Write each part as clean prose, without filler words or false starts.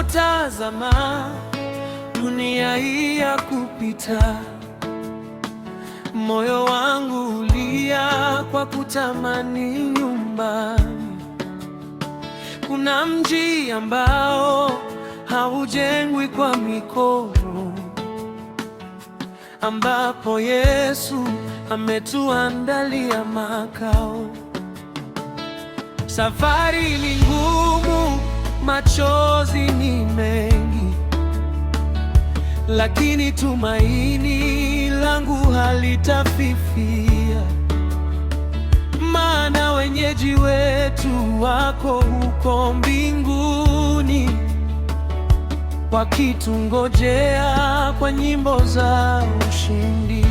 Ninapotazama dunia hii ya kupita, moyo wangu hulia kwa kutamani nyumbani. Kuna mji ambao haujengwi kwa mikono, ambapo Yesu ametuandalia makao. Safari ni ngumu, machozi ni mengi, lakini tumaini langu halitafifia, maana wenyeji wetu wako huko mbinguni, wakitungojea kwa nyimbo za ushindi.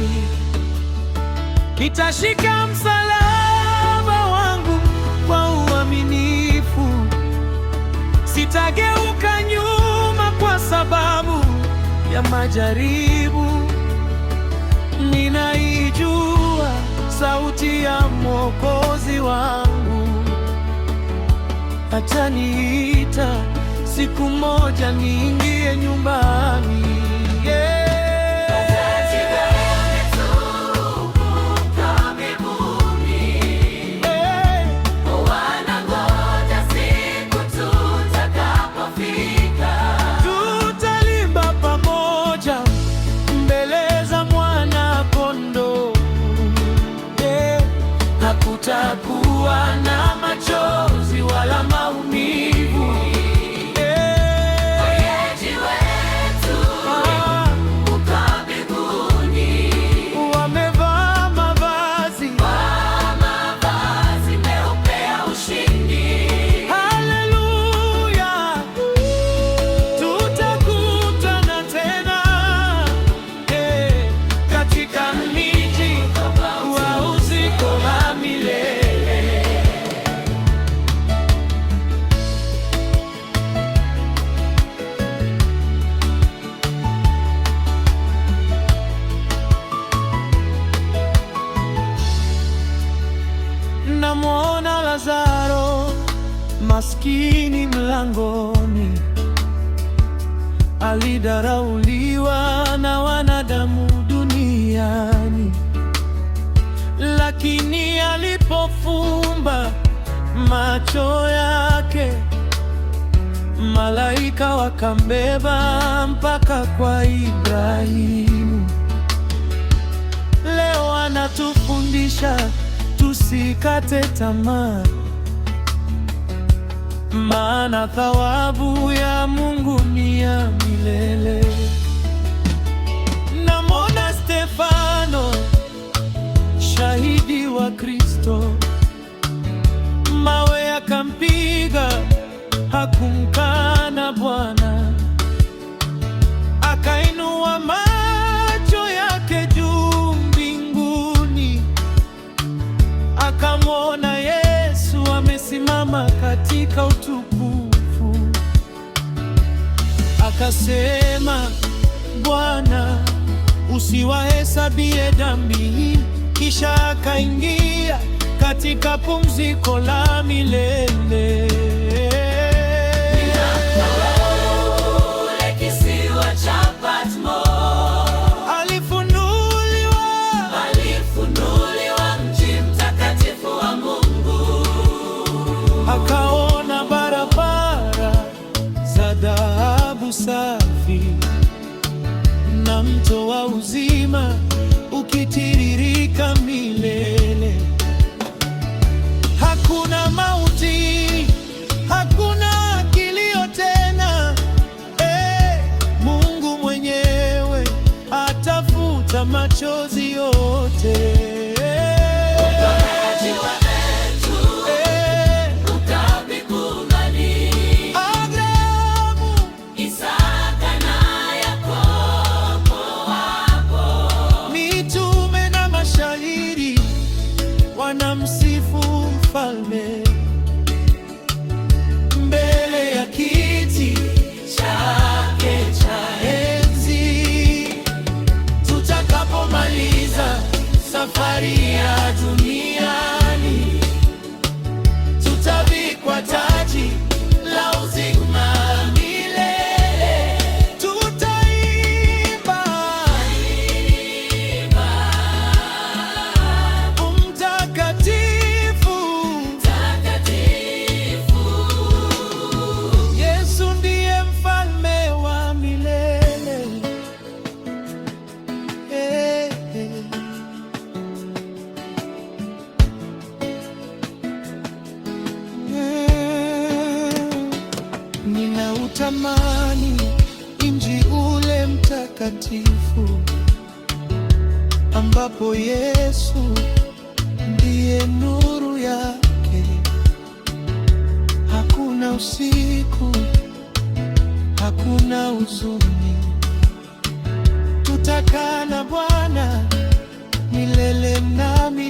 Nitashika msalaba wangu kwa uaminifu, sitageuka nyuma kwa sababu ya majaribu. Ninaijua sauti ya Mwokozi wangu, ataniita siku moja niingie nyumbani. Hakutakuwa na machozi wala maumivu. Wenyeji wetu huko mbinguni wamevaa mavazi meupe ya ushindi. Haleluya, tutakutana tena katika miji wa uziko wa milele. Namwona Lazaro maskini mlangoni, alidharauliwa na wanadamu duniani, lakini alipofumba macho yake, malaika wakambeba mpaka kwa Ibrahimu. Leo anatufundisha tusikate tamaa, maana thawabu ya Mungu ni ya milele. Namwona Stefano, shahidi wa Kristo, mawe yakampiga, hakumkana Bwana. Akainua macho yake juu mbinguni, akamwona Yesu amesimama katika utukufu. Akasema, Bwana, usiwahesabie dhambi. Kisha akaingia katika pumziko la milele. Kisiwa cha Patmo, alifunuliwa mji mtakatifu wa Mungu. Akaona barabara za dhahabu safi na mto wa uzima ukitiririka milele. Hakuna mauti, hakuna kilio tena. Mungu mwenyewe atafuta machozi yote. Wanamsifu Mfalme mbele ya kiti chake cha enzi. Tutakapomaliza safari ya duniani, tutavikwa taji la uzima milele. patakatifu ambapo Yesu ndiye nuru yake. Hakuna usiku, hakuna huzuni. Tutakaa na Bwana milele na milele.